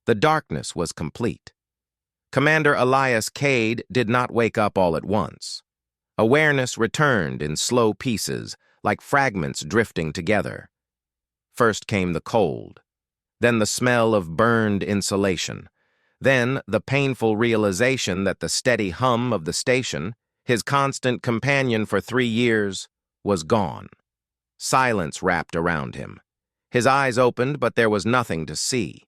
The darkness was complete. Commander Elias Cade did not wake up all at once. Awareness returned in slow pieces, like fragments drifting together. First came the cold, then the smell of burned insulation, then the painful realization that the steady hum of the station, his constant companion for 3 years, was gone. Silence wrapped around him. His eyes opened, but there was nothing to see.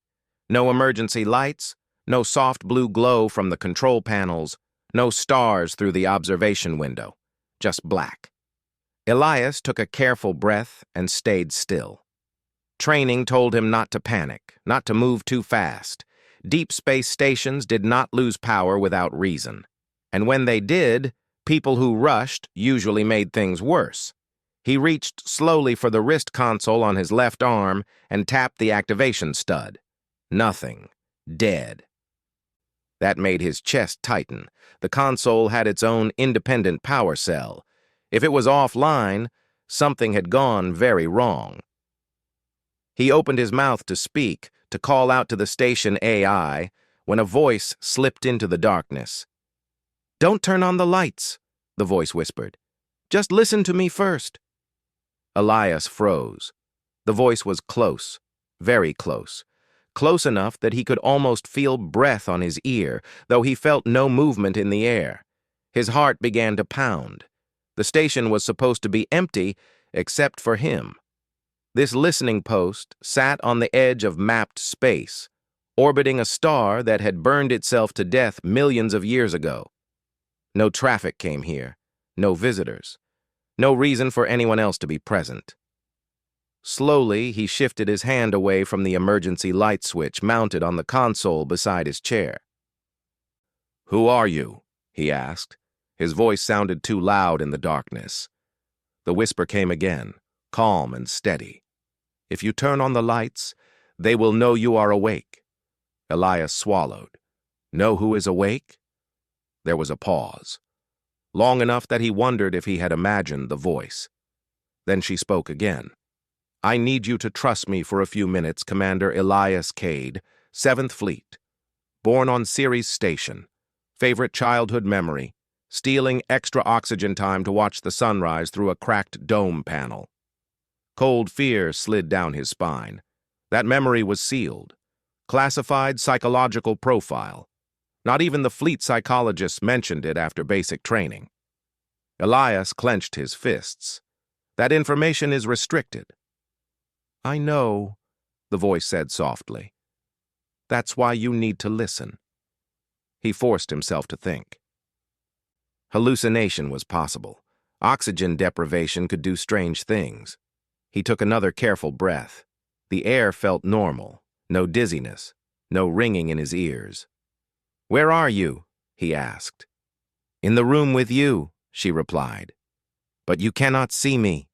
No emergency lights, no soft blue glow from the control panels, no stars through the observation window, just black. Elias took a careful breath and stayed still. Training told him not to panic, not to move too fast. Deep space stations did not lose power without reason. And when they did, people who rushed usually made things worse. He reached slowly for the wrist console on his left arm and tapped the activation stud. Nothing. Dead. That made his chest tighten. The console had its own independent power cell. If it was offline, something had gone very wrong. He opened his mouth to speak, to call out to the station AI, when a voice slipped into the darkness. "Don't turn on the lights," the voice whispered. "Just listen to me first." Elias froze. The voice was close, very close. Close enough that he could almost feel breath on his ear, though he felt no movement in the air. His heart began to pound. The station was supposed to be empty, except for him. This listening post sat on the edge of mapped space, orbiting a star that had burned itself to death millions of years ago. No traffic came here, no visitors, no reason for anyone else to be present. Slowly, he shifted his hand away from the emergency light switch mounted on the console beside his chair. "Who are you?" he asked. His voice sounded too loud in the darkness. The whisper came again, calm and steady. "If you turn on the lights, they will know you are awake." Elias swallowed. "Know who is awake?" There was a pause, long enough that he wondered if he had imagined the voice. Then she spoke again. "I need you to trust me for a few minutes, Commander Elias Cade, 7th Fleet. Born on Ceres Station. Favorite childhood memory. Stealing extra oxygen time to watch the sunrise through a cracked dome panel." Cold fear slid down his spine. That memory was sealed. Classified psychological profile. Not even the fleet psychologists mentioned it after basic training. Elias clenched his fists. "That information is restricted." "I know," the voice said softly. "That's why you need to listen." He forced himself to think. Hallucination was possible. Oxygen deprivation could do strange things. He took another careful breath. The air felt normal, no dizziness, no ringing in his ears. "Where are you?" he asked. "In the room with you," she replied. "But you cannot see me,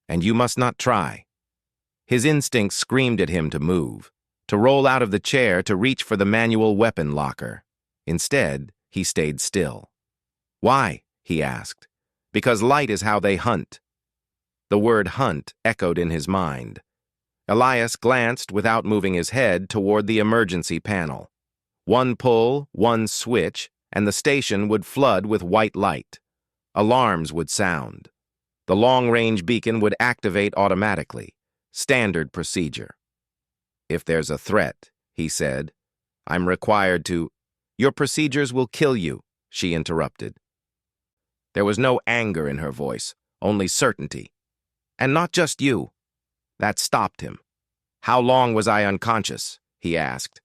and you must not try." His instincts screamed at him to move, to roll out of the chair, to reach for the manual weapon locker. Instead, he stayed still. "Why?" he asked. "Because light is how they hunt." The word hunt echoed in his mind. Elias glanced without moving his head toward the emergency panel. One pull, one switch, and the station would flood with white light. Alarms would sound. The long-range beacon would activate automatically. Standard procedure. "If there's a threat," he said, "I'm required to—" "Your procedures will kill you," she interrupted. There was no anger in her voice, only certainty. "And not just you." That stopped him. "How long was I unconscious?" he asked.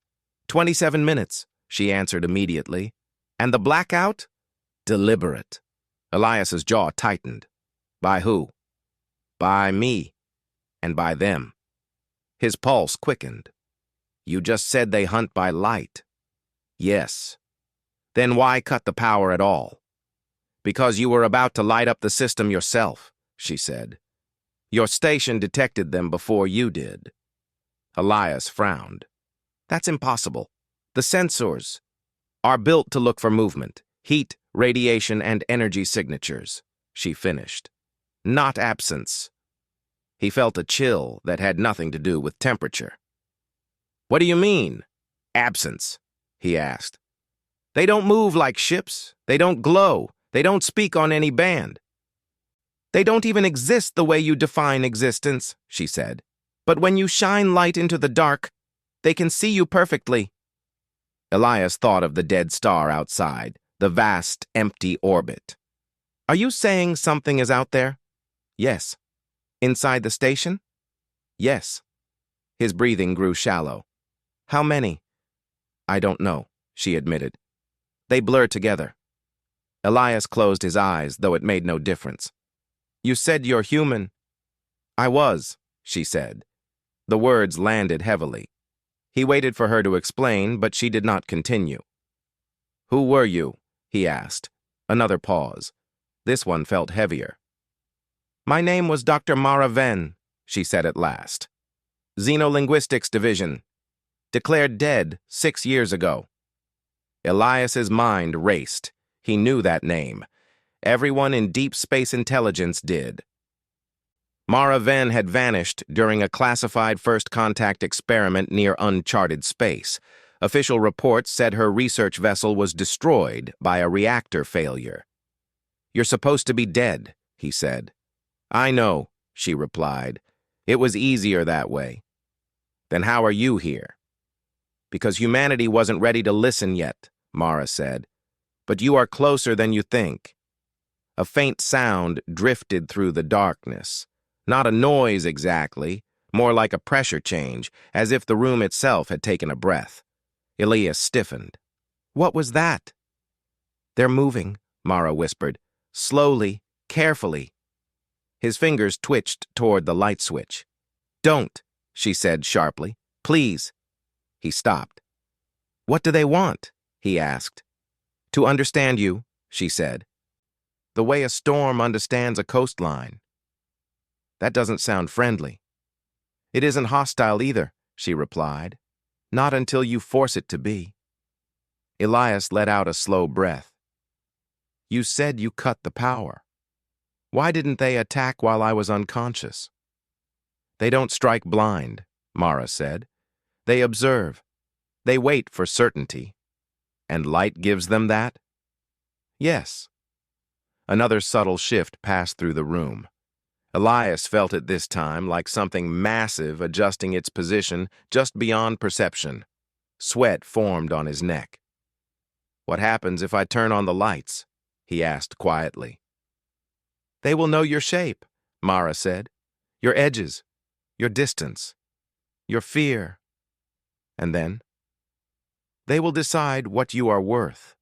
27 minutes, she answered immediately. "And the blackout?" "Deliberate." Elias's jaw tightened. "By who?" "By me. And by them." His pulse quickened. "You just said they hunt by light." "Yes." "Then why cut the power at all?" "Because you were about to light up the system yourself," she said. "Your station detected them before you did." Elias frowned. "That's impossible. The sensors are built to look for movement, heat, radiation, and energy signatures," she finished. "Not absence." He felt a chill that had nothing to do with temperature. "What do you mean?" Absence, he asked. They don't move like ships. They don't glow. They don't speak on any band. They don't even exist the way you define existence, she said. But when you shine light into the dark, they can see you perfectly. Elias thought of the dead star outside, the vast, empty orbit. Are you saying something is out there? Yes. Inside the station? Yes. His breathing grew shallow. How many? I don't know, she admitted. They blur together. Elias closed his eyes, though it made no difference. You said you're human. I was, she said. The words landed heavily. He waited for her to explain, but she did not continue. Who were you? He asked. Another pause. This one felt heavier. My name was Dr. Mara Venn, she said at last. Xenolinguistics Division. Declared dead 6 years ago. Elias's mind raced. He knew that name. Everyone in Deep Space Intelligence did. Mara Venn had vanished during a classified first contact experiment near uncharted space. Official reports said her research vessel was destroyed by a reactor failure. You're supposed to be dead, he said. I know, she replied. It was easier that way. Then how are you here? Because humanity wasn't ready to listen yet, Mara said. But you are closer than you think. A faint sound drifted through the darkness. Not a noise exactly, more like a pressure change, as if the room itself had taken a breath. Elias stiffened. What was that? They're moving, Mara whispered. Slowly, carefully. His fingers twitched toward the light switch. Don't, she said sharply. Please. He stopped. What do they want? He asked. To understand you, she said. The way a storm understands a coastline. That doesn't sound friendly. It isn't hostile either, she replied. Not until you force it to be. Elias let out a slow breath. You said you cut the power. Why didn't they attack while I was unconscious? They don't strike blind, Mara said. They observe. They wait for certainty. And light gives them that? Yes. Another subtle shift passed through the room. Elias felt it this time like something massive adjusting its position just beyond perception. Sweat formed on his neck. What happens if I turn on the lights? He asked quietly. They will know your shape, Mara said. Your edges, your distance, your fear. And then? They will decide what you are worth.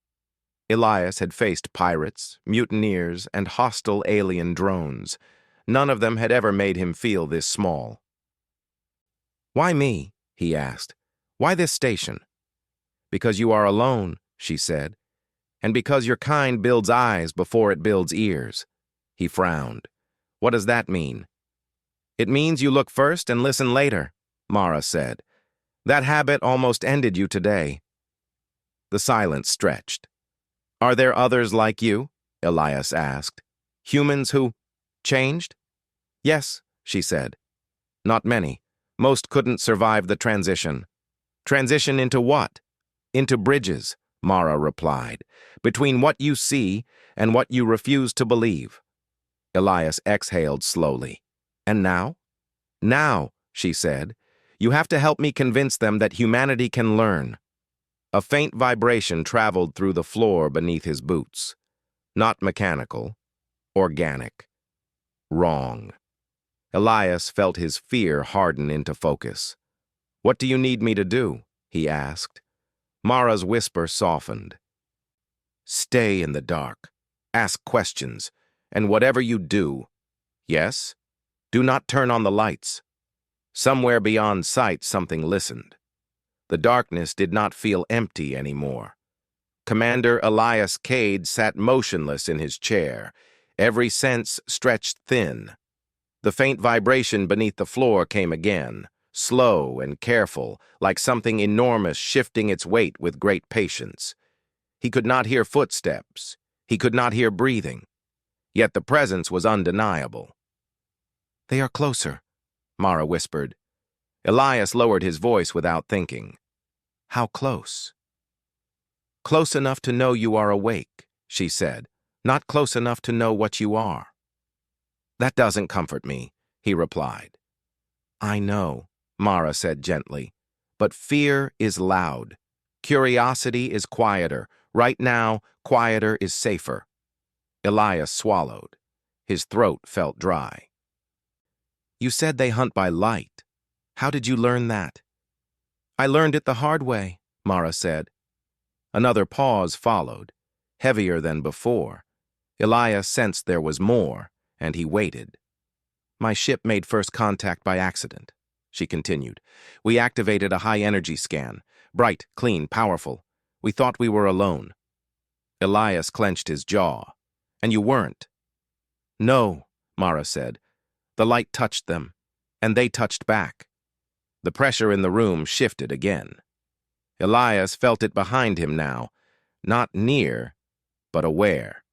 Elias had faced pirates, mutineers, and hostile alien drones. None of them had ever made him feel this small. Why me? He asked. Why this station? Because you are alone, she said, and because your kind builds eyes before it builds ears. He frowned. What does that mean? It means you look first and listen later, Mara said. That habit almost ended you today. The silence stretched. Are there others like you? Elias asked. Humans who changed? Yes, she said. Not many. Most couldn't survive the transition. Transition into what? Into bridges, Mara replied, between what you see and what you refuse to believe. Elias exhaled slowly. And now? Now, she said, you have to help me convince them that humanity can learn. A faint vibration traveled through the floor beneath his boots. Not mechanical, organic. Wrong. Elias felt his fear harden into focus. What do you need me to do? He asked. Mara's whisper softened. Stay in the dark. Ask questions. And whatever you do, yes, do not turn on the lights. Somewhere beyond sight, something listened. The darkness did not feel empty anymore. Commander Elias Cade sat motionless in his chair, every sense stretched thin. The faint vibration beneath the floor came again, slow and careful, like something enormous shifting its weight with great patience. He could not hear footsteps. He could not hear breathing. Yet the presence was undeniable. They are closer, Mara whispered. Elias lowered his voice without thinking. How close? Close enough to know you are awake, she said, not close enough to know what you are. That doesn't comfort me, he replied. I know, Mara said gently, but fear is loud. Curiosity is quieter. Right now, quieter is safer. Elias swallowed. His throat felt dry. You said they hunt by light. How did you learn that? I learned it the hard way, Mara said. Another pause followed, heavier than before. Elias sensed there was more, and he waited. My ship made first contact by accident, she continued. We activated a high-energy scan. Bright, clean, powerful. We thought we were alone. Elias clenched his jaw. And you weren't. No, Mara said. The light touched them, and they touched back. The pressure in the room shifted again. Elias felt it behind him now, not near, but aware.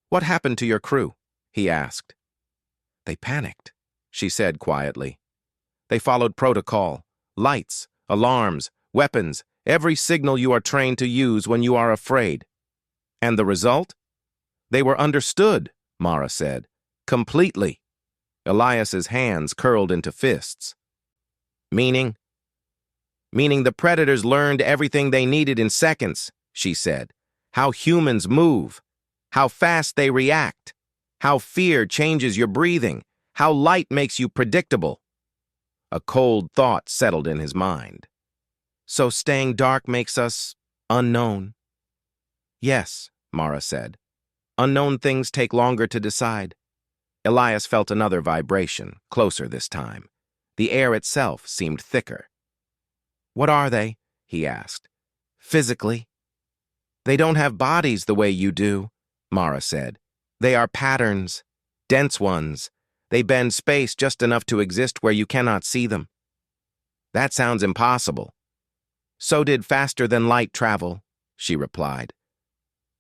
What happened to your crew? He asked. They panicked, she said quietly. They followed protocol, lights, alarms, weapons, every signal you are trained to use when you are afraid. And the result? They were understood, Mara said. Completely. Elias's hands curled into fists. Meaning? Meaning the predators learned everything they needed in seconds, she said. How humans move. How fast they react. How fear changes your breathing. How light makes you predictable. A cold thought settled in his mind. So staying dark makes us unknown? Yes, Mara said. Unknown things take longer to decide. Elias felt another vibration, closer this time. The air itself seemed thicker. What are they? He asked. Physically. They don't have bodies the way you do, Mara said. They are patterns, dense ones. They bend space just enough to exist where you cannot see them. That sounds impossible. So did faster-than-light travel, she replied.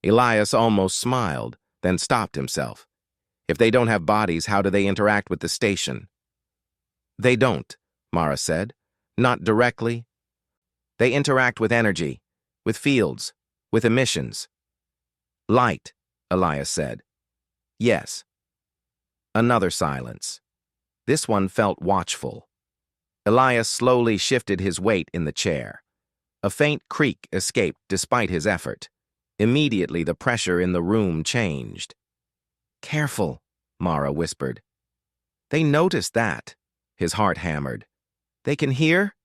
Elias almost smiled, then stopped himself. If they don't have bodies, how do they interact with the station? They don't, Mara said. Not directly. They interact with energy, with fields, with emissions. Light, Elias said. Yes. Another silence. This one felt watchful. Elias slowly shifted his weight in the chair. A faint creak escaped despite his effort. Immediately, the pressure in the room changed. Careful, Mara whispered. They noticed that, his heart hammered. They can hear?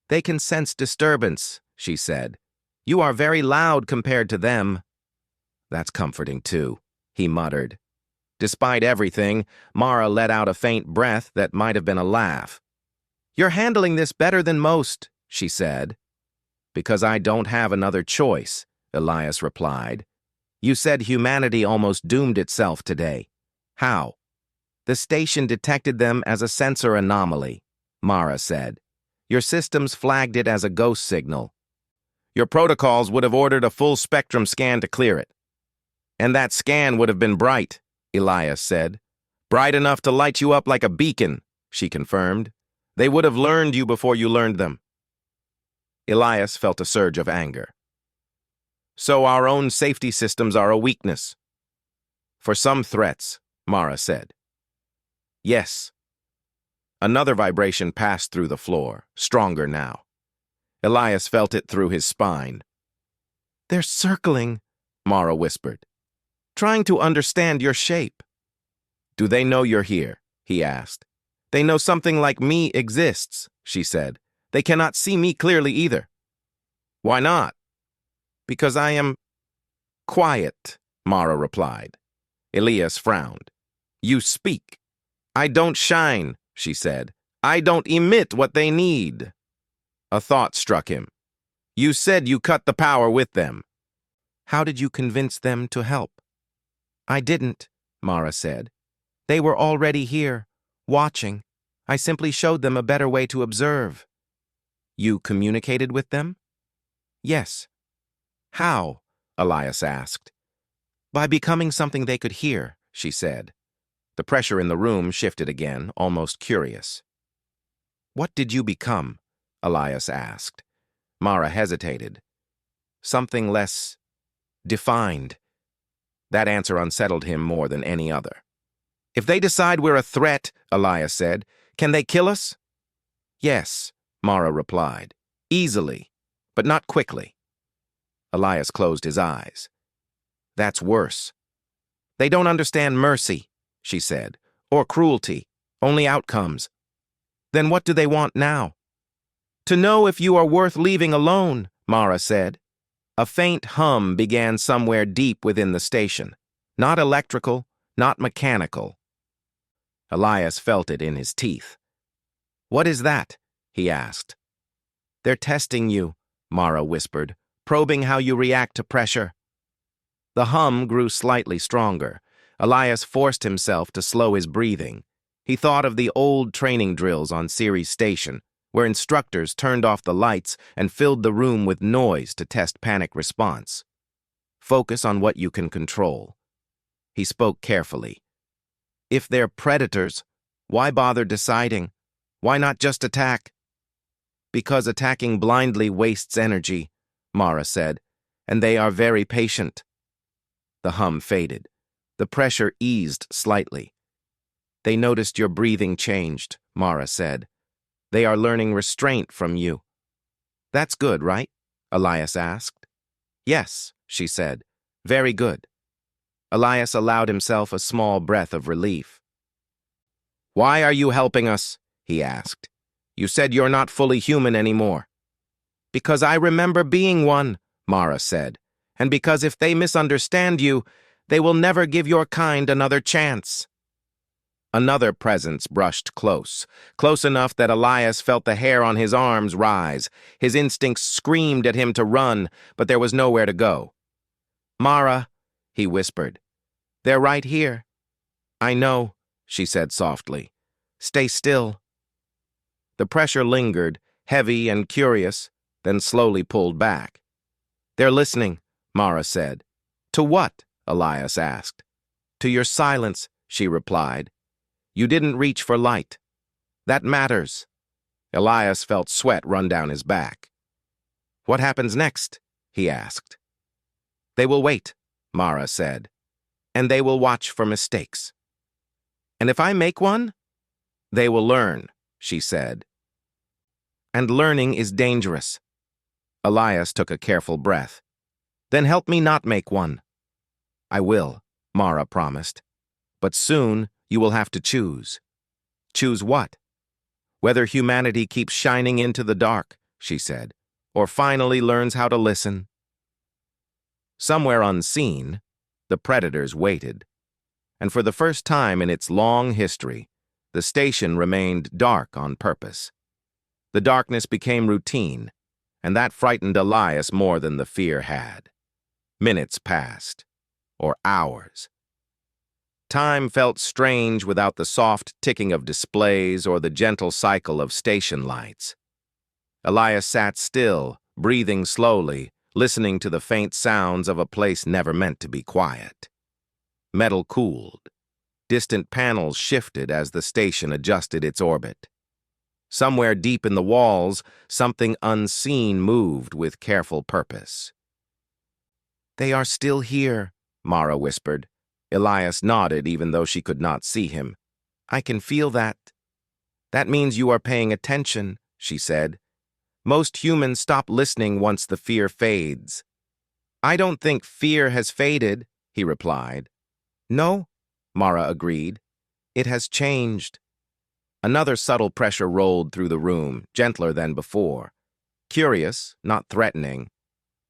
They can sense disturbance, she said. You are very loud compared to them. That's comforting too, he muttered. Despite everything, Mara let out a faint breath that might have been a laugh. You're handling this better than most, she said. Because I don't have another choice, Elias replied. You said humanity almost doomed itself today. How? The station detected them as a sensor anomaly, Mara said. Your systems flagged it as a ghost signal. Your protocols would have ordered a full spectrum scan to clear it. And that scan would have been bright, Elias said. Bright enough to light you up like a beacon, she confirmed. They would have learned you before you learned them. Elias felt a surge of anger. So our own safety systems are a weakness. For some threats, Mara said. Yes. Another vibration passed through the floor, stronger now. Elias felt it through his spine. They're circling, Mara whispered. Trying to understand your shape. Do they know you're here? He asked. They know something like me exists, she said. They cannot see me clearly either. Why not? Because I am quiet, Mara replied. Elias frowned. You speak. I don't shine, she said. I don't emit what they need. A thought struck him. You said you cut the power with them. How did you convince them to help? I didn't, Mara said. They were already here, watching. I simply showed them a better way to observe. You communicated with them? Yes. How? Elias asked. By becoming something they could hear, she said. The pressure in the room shifted again, almost curious. What did you become? Elias asked. Mara hesitated. Something less defined. That answer unsettled him more than any other. If they decide we're a threat, Elias said, can they kill us? Yes, Mara replied. Easily, but not quickly. Elias closed his eyes. That's worse. They don't understand mercy, she said, or cruelty, only outcomes. Then what do they want now? To know if you are worth leaving alone, Mara said. A faint hum began somewhere deep within the station. Not electrical, not mechanical. Elias felt it in his teeth. What is that? He asked. They're testing you, Mara whispered, probing how you react to pressure. The hum grew slightly stronger. Elias forced himself to slow his breathing. He thought of the old training drills on Ceres Station, where instructors turned off the lights and filled the room with noise to test panic response. Focus on what you can control. He spoke carefully. If they're predators, why bother deciding? Why not just attack? Because attacking blindly wastes energy, Mara said, and they are very patient. The hum faded. The pressure eased slightly. They noticed your breathing changed, Mara said. They are learning restraint from you. That's good, right? Elias asked. Yes, she said. Very good. Elias allowed himself a small breath of relief. Why are you helping us? He asked. You said you're not fully human anymore. Because I remember being one, Mara said, and because if they misunderstand you, they will never give your kind another chance. Another presence brushed close enough that Elias felt the hair on his arms rise. His instincts screamed at him to run, but there was nowhere to go. Mara, he whispered. They're right here. I know, she said softly. Stay still. The pressure lingered, heavy and curious, then slowly pulled back. They're listening, Mara said. To what? Elias asked. To your silence, she replied. You didn't reach for light. That matters. Elias felt sweat run down his back. What happens next? He asked. They will wait, Mara said, and they will watch for mistakes. And if I make one? They will learn, she said. And learning is dangerous. Elias took a careful breath. Then help me not make one. I will, Mara promised. But soon you will have to choose. Choose what? Whether humanity keeps shining into the dark, she said, or finally learns how to listen. Somewhere unseen, the predators waited. And for the first time in its long history, the station remained dark on purpose. The darkness became routine, and that frightened Elias more than the fear had. Minutes passed, or hours. Time felt strange without the soft ticking of displays or the gentle cycle of station lights. Elias sat still, breathing slowly, listening to the faint sounds of a place never meant to be quiet. Metal cooled. Distant panels shifted as the station adjusted its orbit. Somewhere deep in the walls, something unseen moved with careful purpose. They are still here, Mara whispered. Elias nodded even though she could not see him. I can feel that. That means you are paying attention, she said. Most humans stop listening once the fear fades. I don't think fear has faded, he replied. No, Mara agreed. It has changed. Another subtle pressure rolled through the room, gentler than before. Curious, not threatening.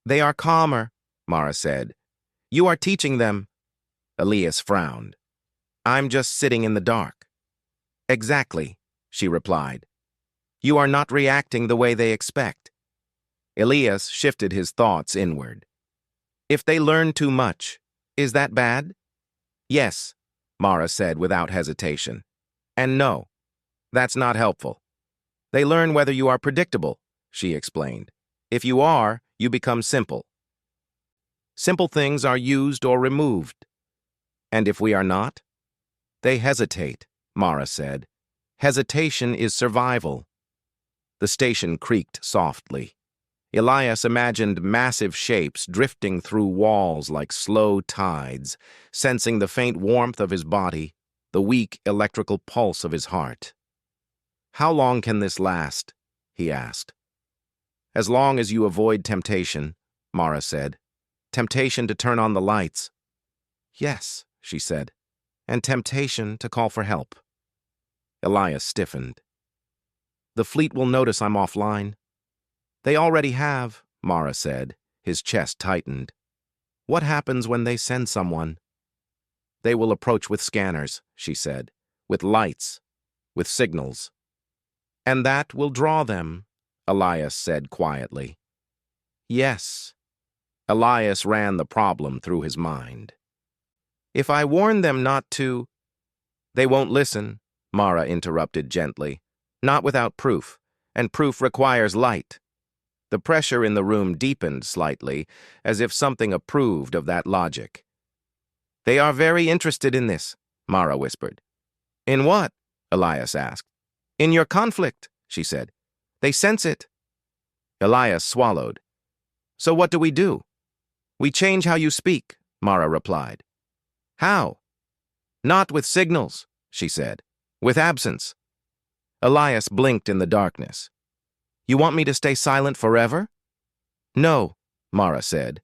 They are calmer, Mara said. You are teaching them. Elias frowned. I'm just sitting in the dark. Exactly, she replied. You are not reacting the way they expect. Elias shifted his thoughts inward. If they learn too much, is that bad? Yes, Mara said without hesitation. And no, that's not helpful. They learn whether you are predictable, she explained. If you are, you become simple. Simple things are used or removed. And if we are not? They hesitate, Mara said. Hesitation is survival. The station creaked softly. Elias imagined massive shapes drifting through walls like slow tides, sensing the faint warmth of his body, the weak electrical pulse of his heart. "How long can this last?" he asked. "As long as you avoid temptation," Mara said. "Temptation to turn on the lights." "Yes," she said, "and temptation to call for help." Elias stiffened. "The fleet will notice I'm offline." "They already have," Mara said. His chest tightened. "What happens when they send someone?" "They will approach with scanners," she said, "with lights, with signals." "And that will draw them," Elias said quietly. "Yes." Elias ran the problem through his mind. "If I warn them not to—" "They won't listen," Mara interrupted gently. "Not without proof, and proof requires light." The pressure in the room deepened slightly, as if something approved of that logic. "They are very interested in this," Mara whispered. "In what?" Elias asked. "In your conflict," she said. "They sense it." Elias swallowed. "So what do we do?" "We change how you speak," Mara replied. "How?" "Not with signals," she said. "With absence." Elias blinked in the darkness. "You want me to stay silent forever?" "No," Mara said.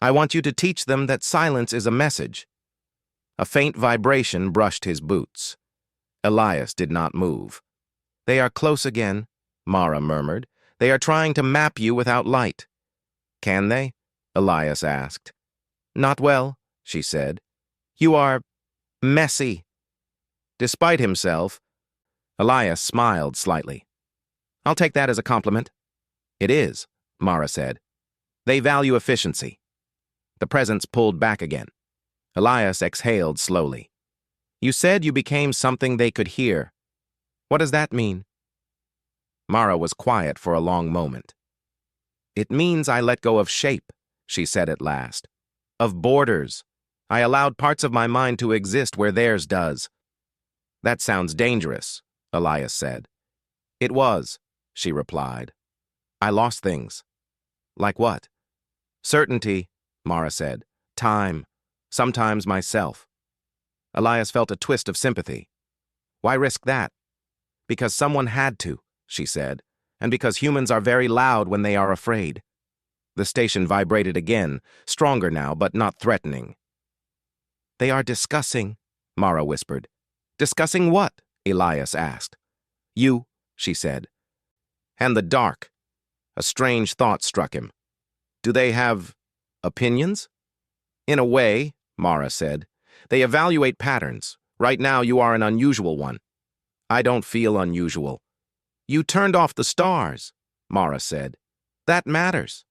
"I want you to teach them that silence is a message." A faint vibration brushed his boots. Elias did not move. "They are close again," Mara murmured. "They are trying to map you without light." "Can they?" Elias asked. "Not well," she said. "You are messy." Despite himself, Elias smiled slightly. "I'll take that as a compliment." "It is," Mara said. "They value efficiency." The presence pulled back again. Elias exhaled slowly. "You said you became something they could hear. What does that mean?" Mara was quiet for a long moment. "It means I let go of shape," she said at last. "Of borders. I allowed parts of my mind to exist where theirs does." "That sounds dangerous," Elias said. "It was," she replied. "I lost things." "Like what?" "Certainty," Mara said. "Time. Sometimes myself." Elias felt a twist of sympathy. "Why risk that?" "Because someone had to," she said, "and because humans are very loud when they are afraid." The station vibrated again, stronger now, but not threatening. "They are discussing," Mara whispered. "Discussing what?" Elias asked. "You," she said. "And the dark." A strange thought struck him. "Do they have opinions?" "In a way," Mara said. "They evaluate patterns. Right now you are an unusual one." "I don't feel unusual." "You turned off the stars," Mara said. "That matters."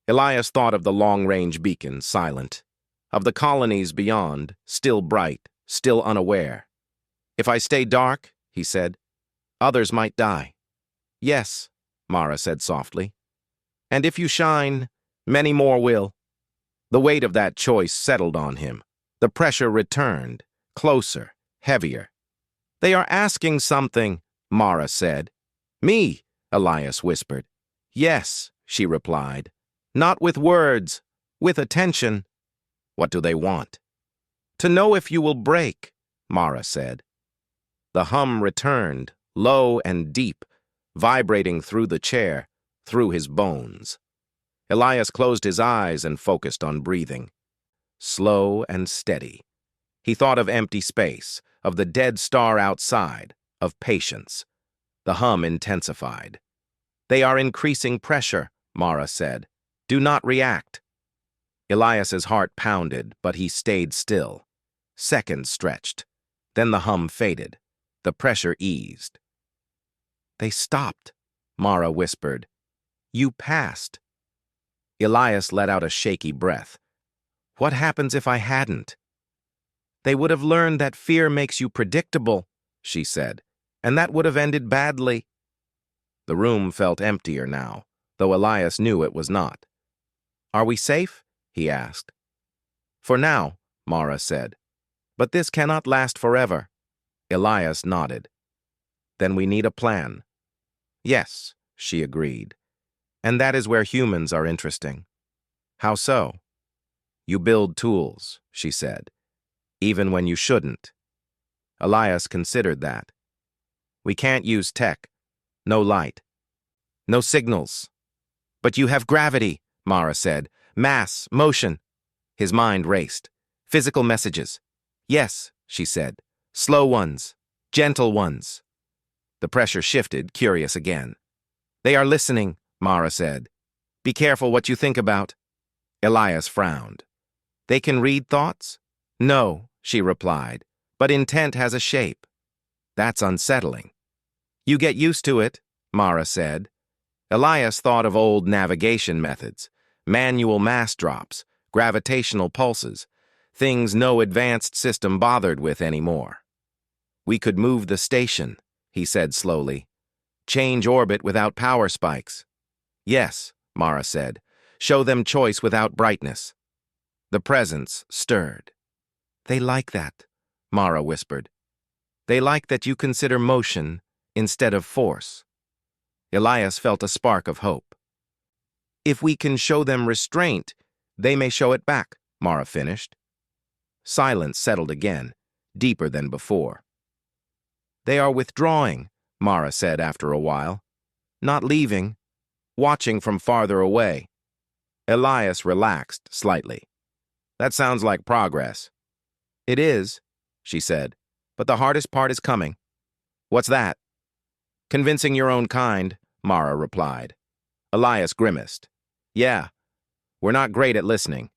Elias thought of the long-range beacon, silent. Of the colonies beyond, still bright, still unaware. "If I stay dark," he said, "others might die." "Yes," Mara said softly. "And if you shine, many more will." The weight of that choice settled on him. The pressure returned, closer, heavier. "They are asking something," Mara said. "Me," Elias whispered. "Yes," she replied. "Not with words, with attention." "What do they want?" "To know if you will break," Mara said. The hum returned, low and deep, vibrating through the chair, through his bones. Elias closed his eyes and focused on breathing. Slow and steady. He thought of empty space, of the dead star outside, of patience. The hum intensified. "They are increasing pressure," Mara said. "Do not react." Elias's heart pounded, but he stayed still. Seconds stretched. Then the hum faded. The pressure eased. "They stopped," Mara whispered. "You passed." Elias let out a shaky breath. "What happens if I hadn't?" "They would have learned that fear makes you predictable," she said, "and that would have ended badly." The room felt emptier now, though Elias knew it was not. "Are we safe?" he asked. "For now," Mara said. "But this cannot last forever." Elias nodded. "Then we need a plan." "Yes," she agreed. And that is where humans are interesting. How so? You build tools, she said, even when you shouldn't. Elias considered that. We can't use tech. No light. No signals. But you have gravity, Mara said. Mass, motion. His mind raced. Physical messages. Yes, she said. Slow ones. Gentle ones. The pressure shifted, curious again. They are listening, Mara said. Be careful what you think about. Elias frowned. They can read thoughts? No, she replied, but intent has a shape. That's unsettling. You get used to it, Mara said. Elias thought of old navigation methods, manual mass drops, gravitational pulses, things no advanced system bothered with anymore. We could move the station, he said slowly. Change orbit without power spikes. Yes, Mara said. Show them choice without brightness. The presence stirred. They like that, Mara whispered. They like that you consider motion instead of force. Elias felt a spark of hope. If we can show them restraint, they may show it back, Mara finished. Silence settled again, deeper than before. They are withdrawing, Mara said after a while. Not leaving, watching from farther away. Elias relaxed slightly. That sounds like progress. It is, she said, but the hardest part is coming. What's that? Convincing your own kind, Mara replied. Elias grimaced. Yeah, we're not great at listening.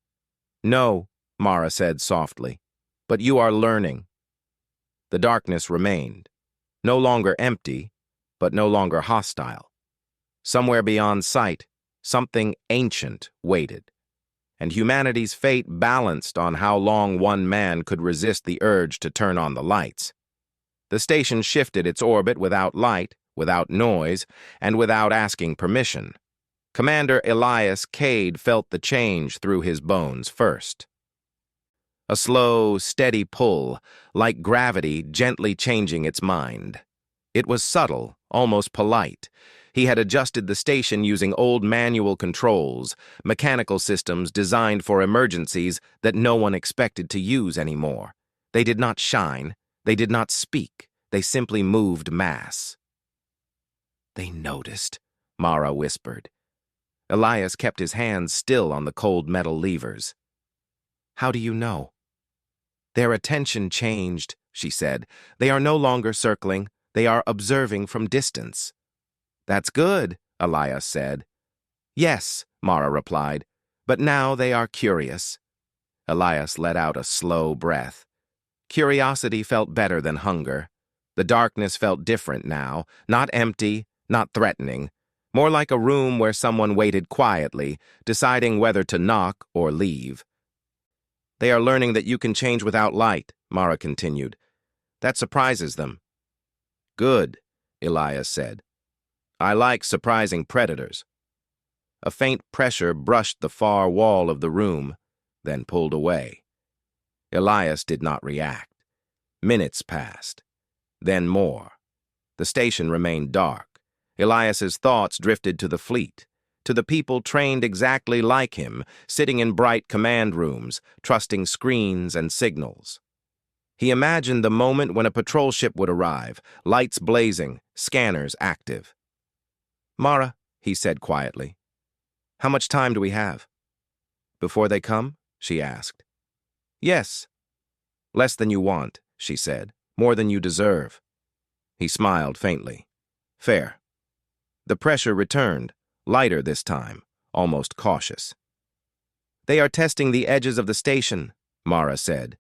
No, Mara said softly, but you are learning. The darkness remained, no longer empty, but no longer hostile. Somewhere beyond sight, something ancient waited, and humanity's fate balanced on how long one man could resist the urge to turn on the lights. The station shifted its orbit without light, without noise, and without asking permission. Commander Elias Cade felt the change through his bones first. A slow, steady pull, like gravity gently changing its mind. It was subtle, almost polite. He had adjusted the station using old manual controls, mechanical systems designed for emergencies that no one expected to use anymore. They did not shine. They did not speak. They simply moved mass. They noticed, Mara whispered. Elias kept his hands still on the cold metal levers. How do you know? Their attention changed, she said. They are no longer circling. They are observing from distance. That's good, Elias said. Yes, Mara replied, but now they are curious. Elias let out a slow breath. Curiosity felt better than hunger. The darkness felt different now, not empty, not threatening, more like a room where someone waited quietly, deciding whether to knock or leave. They are learning that you can change without light, Mara continued. That surprises them. Good, Elias said. I like surprising predators. A faint pressure brushed the far wall of the room, then pulled away. Elias did not react. Minutes passed. Then more. The station remained dark. Elias's thoughts drifted to the fleet, to the people trained exactly like him, sitting in bright command rooms, trusting screens and signals. He imagined the moment when a patrol ship would arrive, lights blazing, scanners active. Mara, he said quietly, how much time do we have? Before they come? She asked. Yes. Less than you want, she said. More than you deserve. He smiled faintly. Fair. The pressure returned, lighter this time, almost cautious. They are testing the edges of the station, Mara said,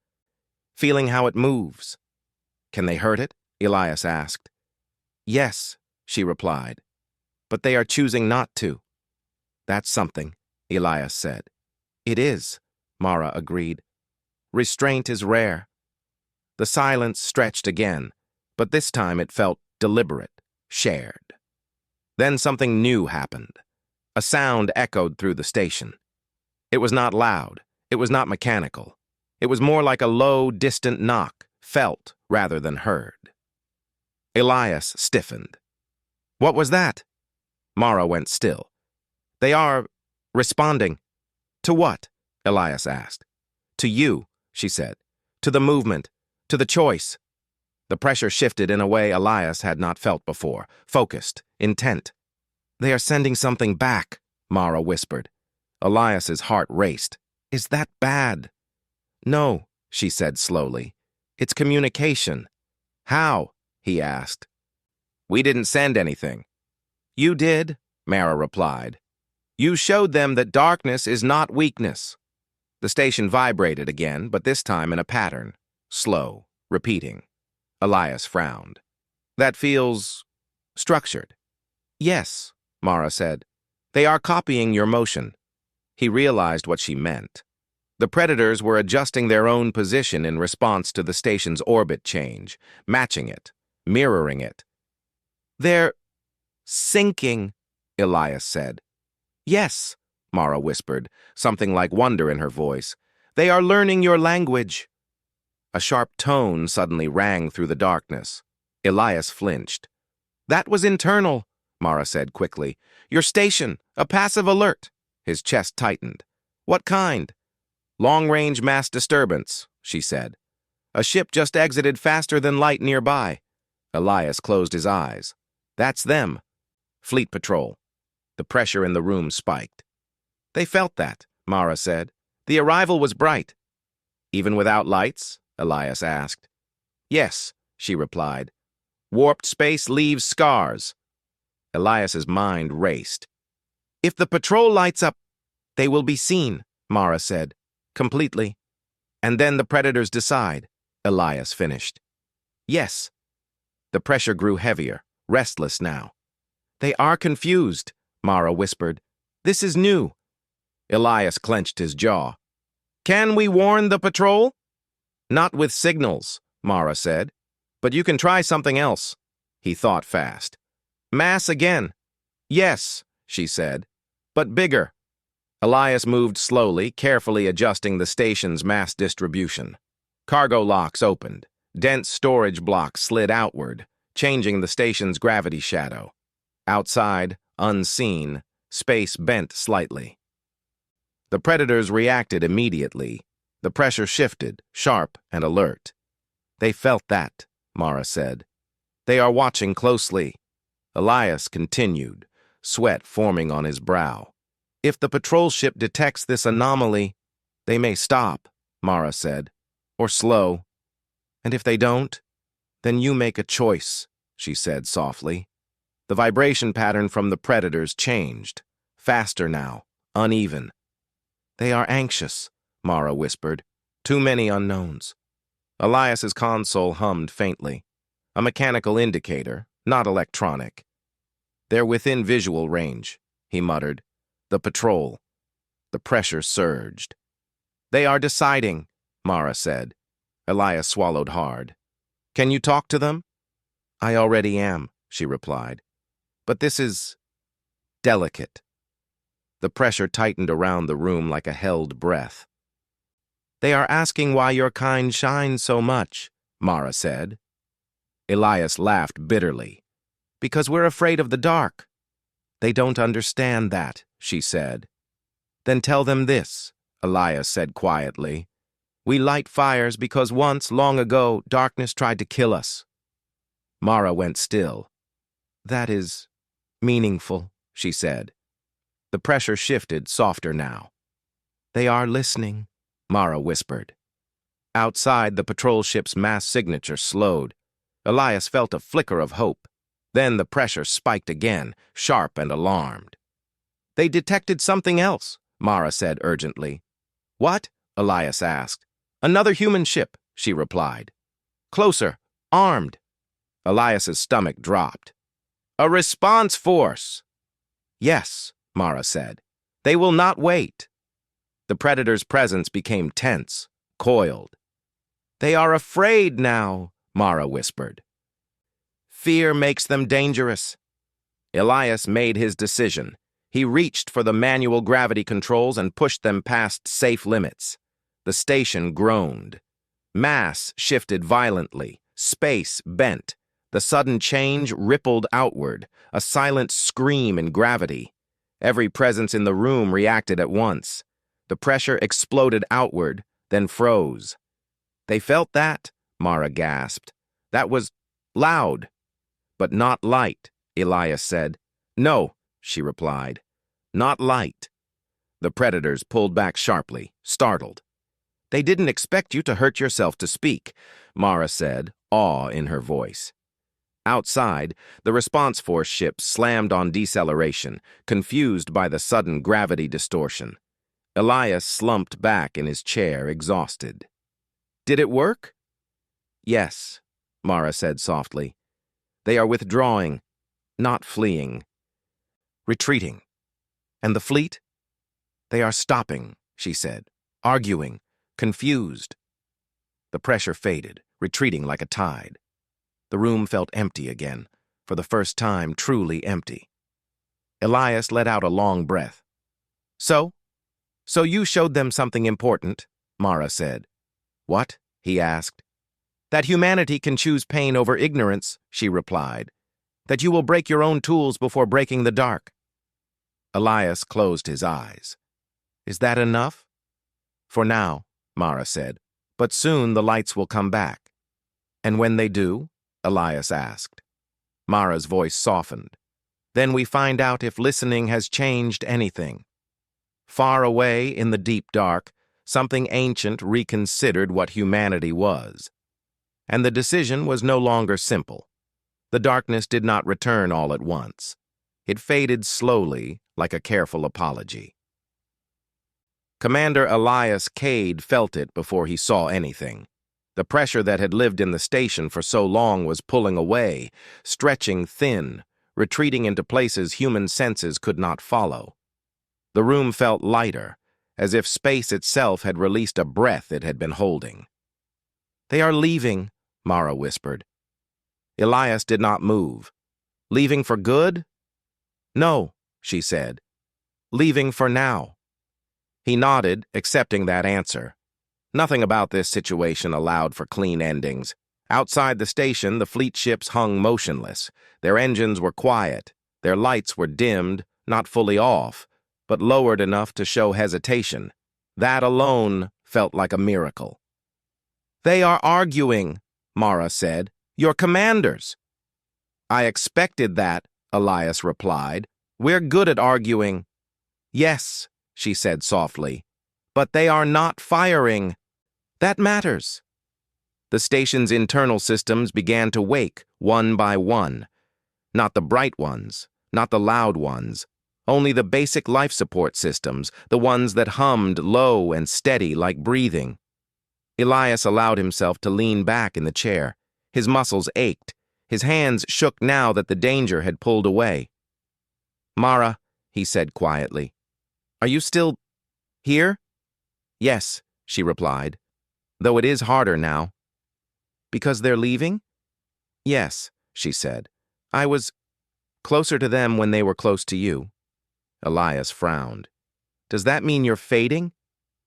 feeling how it moves. Can they hurt it? Elias asked. Yes, she replied, but they are choosing not to. That's something, Elias said. It is, Mara agreed. Restraint is rare. The silence stretched again, but this time it felt deliberate, shared. Then something new happened. A sound echoed through the station. It was not loud. It was not mechanical. It was more like a low, distant knock, felt rather than heard. Elias stiffened. What was that? Mara went still. They are responding. To what? Elias asked. To you, she said. To the movement. To the choice. The pressure shifted in a way Elias had not felt before. Focused. Intent. They are sending something back, Mara whispered. Elias's heart raced. Is that bad? No, she said slowly. It's communication. How? He asked. We didn't send anything. You did, Mara replied. You showed them that darkness is not weakness. The station vibrated again, but this time in a pattern. Slow, repeating. Elias frowned. That feels structured. Yes, Mara said. They are copying your motion. He realized what she meant. The predators were adjusting their own position in response to the station's orbit change, matching it, mirroring it. They're sinking, Elias said. Yes, Mara whispered, something like wonder in her voice. They are learning your language. A sharp tone suddenly rang through the darkness. Elias flinched. That was internal, Mara said quickly. Your station, a passive alert. His chest tightened. What kind? Long-range mass disturbance, she said. A ship just exited faster than light nearby. Elias closed his eyes. That's them. Fleet patrol. The pressure in the room spiked. They felt that, Mara said. The arrival was bright. Even without lights? Elias asked. Yes, she replied. Warped space leaves scars. Elias's mind raced. If the patrol lights up, they will be seen, Mara said. Completely. And then the predators decide, Elias finished. Yes. The pressure grew heavier, restless now. They are confused, Mara whispered. This is new. Elias clenched his jaw. Can we warn the patrol? Not with signals, Mara said. But you can try something else. He thought fast. Mass again. Yes, she said. But bigger. Elias moved slowly, carefully adjusting the station's mass distribution. Cargo locks opened. Dense storage blocks slid outward, changing the station's gravity shadow. Outside, unseen, space bent slightly. The predators reacted immediately. The pressure shifted, sharp and alert. They felt that, Mara said. They are watching closely. Elias continued, sweat forming on his brow. If the patrol ship detects this anomaly, they may stop, Mara said, or slow. And if they don't, then you make a choice, she said softly. The vibration pattern from the predators changed, faster now, uneven. They are anxious, Mara whispered. Too many unknowns. Elias's console hummed faintly. A mechanical indicator, not electronic. They're within visual range, he muttered. The patrol. The pressure surged. They are deciding, Mara said. Elias swallowed hard. Can you talk to them? I already am, she replied. But this is delicate. The pressure tightened around the room like a held breath. They are asking why your kind shines so much, Mara said. Elias laughed bitterly. Because we're afraid of the dark. They don't understand that, she said. Then tell them this, Elias said quietly. We light fires because once, long ago, darkness tried to kill us. Mara went still. That is meaningful, she said. The pressure shifted, softer now. They are listening, Mara whispered. Outside, the patrol ship's mass signature slowed. Elias felt a flicker of hope. Then the pressure spiked again, sharp and alarmed. They detected something else, Mara said urgently. What? Elias asked. Another human ship, she replied. Closer, armed. Elias's stomach dropped. A response force. Yes, Mara said. They will not wait. The predator's presence became tense, coiled. They are afraid now, Mara whispered. Fear makes them dangerous. Elias made his decision. He reached for the manual gravity controls and pushed them past safe limits. The station groaned. Mass shifted violently. Space bent. The sudden change rippled outward, a silent scream in gravity. Every presence in the room reacted at once. The pressure exploded outward, then froze. "They felt that," Mara gasped. "That was loud." "But not light," Elias said. "No," she replied. "Not light." The predators pulled back sharply, startled. "They didn't expect you to hurt yourself to speak," Mara said, awe in her voice. Outside, the response force ship slammed on deceleration, confused by the sudden gravity distortion. Elias slumped back in his chair, exhausted. "Did it work?" "Yes," Mara said softly. "They are withdrawing, not fleeing. Retreating. And the fleet? They are stopping," she said, arguing, confused. The pressure faded, retreating like a tide. The room felt empty again, for the first time truly empty. Elias let out a long breath. So you showed them something important," Mara said. "What?" he asked. "That humanity can choose pain over ignorance," she replied. "That you will break your own tools before breaking the dark." Elias closed his eyes. "Is that enough?" "For now," Mara said. "But soon the lights will come back." "And when they do?" Elias asked. Mara's voice softened. "Then we find out if listening has changed anything." Far away in the deep dark, something ancient reconsidered what humanity was. And the decision was no longer simple. The darkness did not return all at once. It faded slowly, like a careful apology. Commander Elias Cade felt it before he saw anything. The pressure that had lived in the station for so long was pulling away, stretching thin, retreating into places human senses could not follow. The room felt lighter, as if space itself had released a breath it had been holding. "They are leaving," Mara whispered. Elias did not move. "Leaving for good?" "No," she said. "Leaving for now." He nodded, accepting that answer. Nothing about this situation allowed for clean endings. Outside the station, the fleet ships hung motionless. Their engines were quiet. Their lights were dimmed, not fully off, but lowered enough to show hesitation. That alone felt like a miracle. "They are arguing," Mara said. "Your commanders." "I expected that," Elias replied. "We're good at arguing." "Yes," she said softly, "but they are not firing. That matters." The station's internal systems began to wake, one by one. Not the bright ones, not the loud ones, only the basic life support systems, the ones that hummed low and steady like breathing. Elias allowed himself to lean back in the chair. His muscles ached. His hands shook now that the danger had pulled away. "Mara," he said quietly, "are you still here?" "Yes," she replied, "though it is harder now." "Because they're leaving?" "Yes," she said. "I was closer to them when they were close to you." Elias frowned. "Does that mean you're fading?"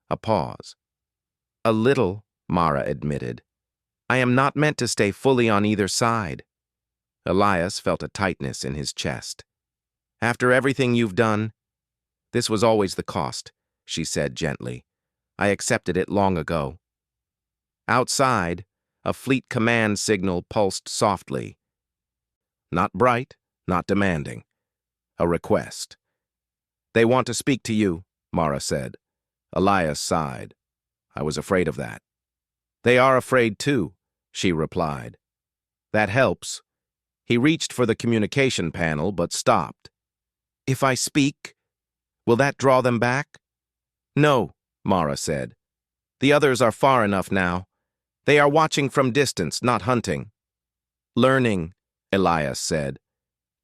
A pause. "A little," Mara admitted. "I am not meant to stay fully on either side." Elias felt a tightness in his chest. "After everything you've done?" "This was always the cost," she said gently. "I accepted it long ago." Outside, a fleet command signal pulsed softly. Not bright, not demanding. A request. "They want to speak to you," Mara said. Elias sighed. "I was afraid of that." "They are afraid too," she replied. "That helps." He reached for the communication panel, but stopped. "If I speak, will that draw them back?" "No," Mara said. "The others are far enough now. They are watching from distance, not hunting." "Learning," Elias said.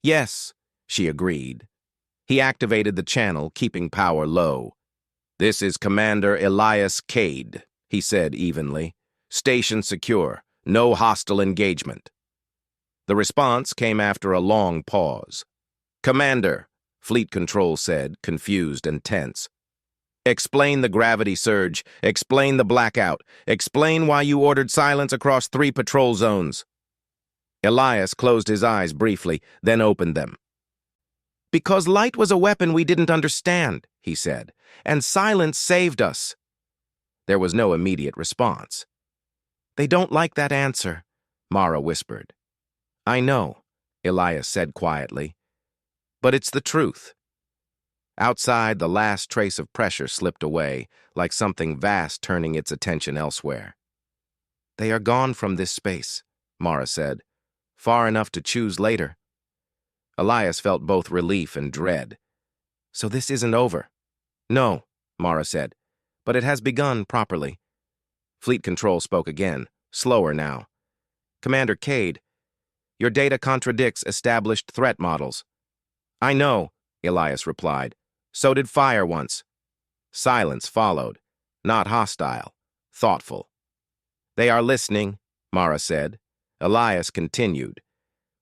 "Yes," she agreed. He activated the channel, keeping power low. "This is Commander Elias Cade," he said evenly. "Station secure. No hostile engagement." The response came after a long pause. "Commander," Fleet Control said, confused and tense. "Explain the gravity surge. Explain the blackout. Explain why you ordered silence across 3 patrol zones." Elias closed his eyes briefly, then opened them. Because light was a weapon we didn't understand, he said, and silence saved us. There was no immediate response. They don't like that answer, Mara whispered. I know, Elias said quietly, but it's the truth. Outside, the last trace of pressure slipped away, like something vast turning its attention elsewhere. They are gone from this space, Mara said, far enough to choose later. Elias felt both relief and dread. So this isn't over. No, Mara said, but it has begun properly. Fleet Control spoke again, slower now. Commander Cade, your data contradicts established threat models. I know, Elias replied. So did fire once. Silence followed, not hostile, thoughtful. They are listening, Mara said. Elias continued.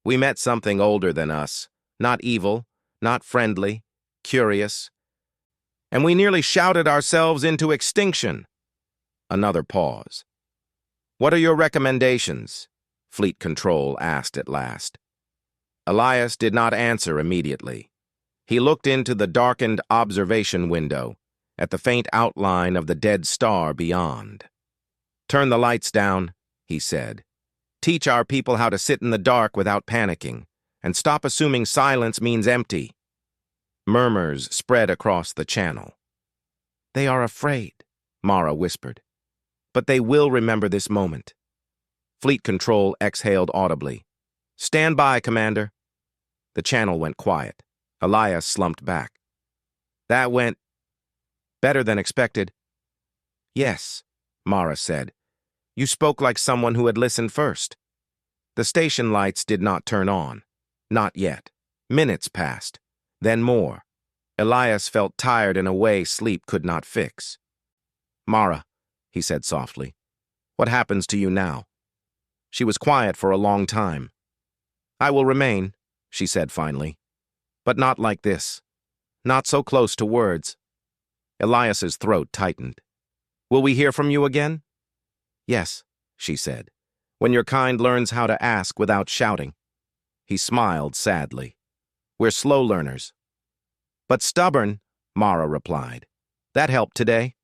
We met something older than us, not evil, not friendly, curious. And we nearly shouted ourselves into extinction. Another pause. What are your recommendations? Fleet Control asked at last. Elias did not answer immediately. He looked into the darkened observation window, at the faint outline of the dead star beyond. Turn the lights down, he said. Teach our people how to sit in the dark without panicking, and stop assuming silence means empty. Murmurs spread across the channel. They are afraid, Mara whispered. But they will remember this moment. Fleet Control exhaled audibly. Stand by, Commander. The channel went quiet. Elias slumped back. That went better than expected. Yes, Mara said. You spoke like someone who had listened first. The station lights did not turn on. Not yet. Minutes passed. Then more. Elias felt tired in a way sleep could not fix. Mara, he said softly, what happens to you now? She was quiet for a long time. I will remain, she said finally. But not like this. Not so close to words. Elias's throat tightened. Will we hear from you again? Yes, she said, when your kind learns how to ask without shouting. He smiled sadly. We're slow learners. But stubborn, Mara replied. That helped today.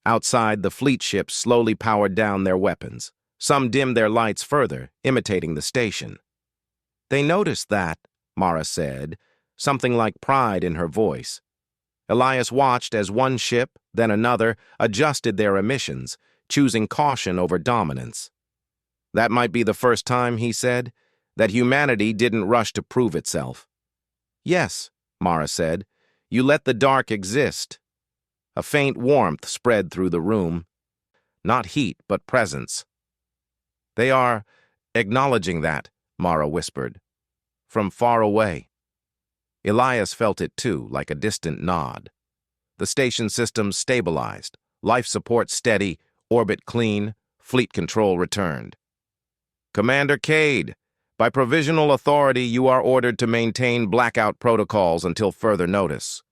Outside, the fleet ships slowly powered down their weapons. Some dimmed their lights further, imitating the station. They noticed that, Mara said, something like pride in her voice. Elias watched as one ship, then another, adjusted their emissions, choosing caution over dominance. That might be the first time, he said, that humanity didn't rush to prove itself. Yes, Mara said, you let the dark exist. A faint warmth spread through the room. Not heat, but presence. They are acknowledging that, Mara whispered. From far away. Elias felt it too, like a distant nod. The station system stabilized, life support steady, orbit clean, fleet control returned. Commander Cade, by provisional authority you are ordered to maintain blackout protocols until further notice.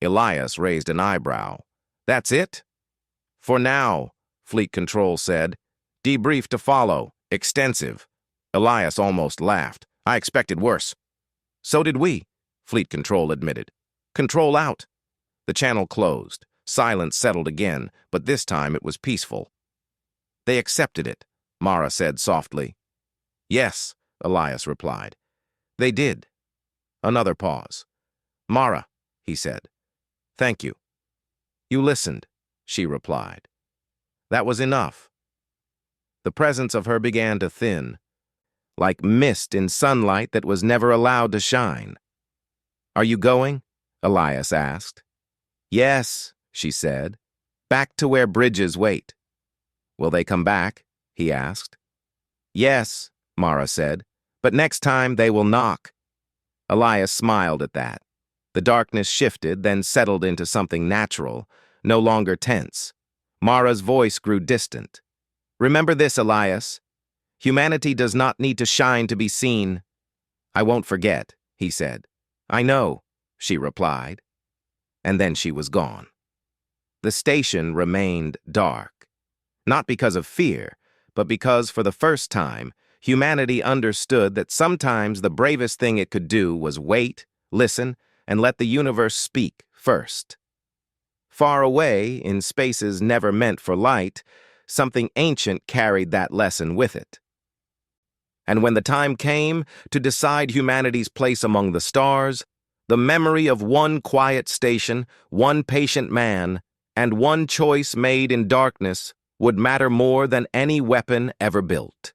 Elias raised an eyebrow. That's it? For now, Fleet Control said. Debrief to follow, extensive. Elias almost laughed. I expected worse. So did we, Fleet Control admitted. Control out. The channel closed. Silence settled again, but this time it was peaceful. They accepted it, Mara said softly. Yes, Elias replied. They did. Another pause. Mara, he said. Thank you. You listened, she replied. That was enough. The presence of her began to thin, like mist in sunlight that was never allowed to shine. Are you going? Elias asked. Yes, she said. Back to where bridges wait. Will they come back? He asked. Yes, Mara said, but next time they will knock. Elias smiled at that. The darkness shifted, then settled into something natural, no longer tense. Mara's voice grew distant. Remember this, Elias. Humanity does not need to shine to be seen. I won't forget, he said. I know, she replied. And then she was gone. The station remained dark. Not because of fear, but because for the first time, humanity understood that sometimes the bravest thing it could do was wait, listen, and let the universe speak first. Far away, in spaces never meant for light, something ancient carried that lesson with it. And when the time came to decide humanity's place among the stars, the memory of one quiet station, one patient man, and one choice made in darkness would matter more than any weapon ever built.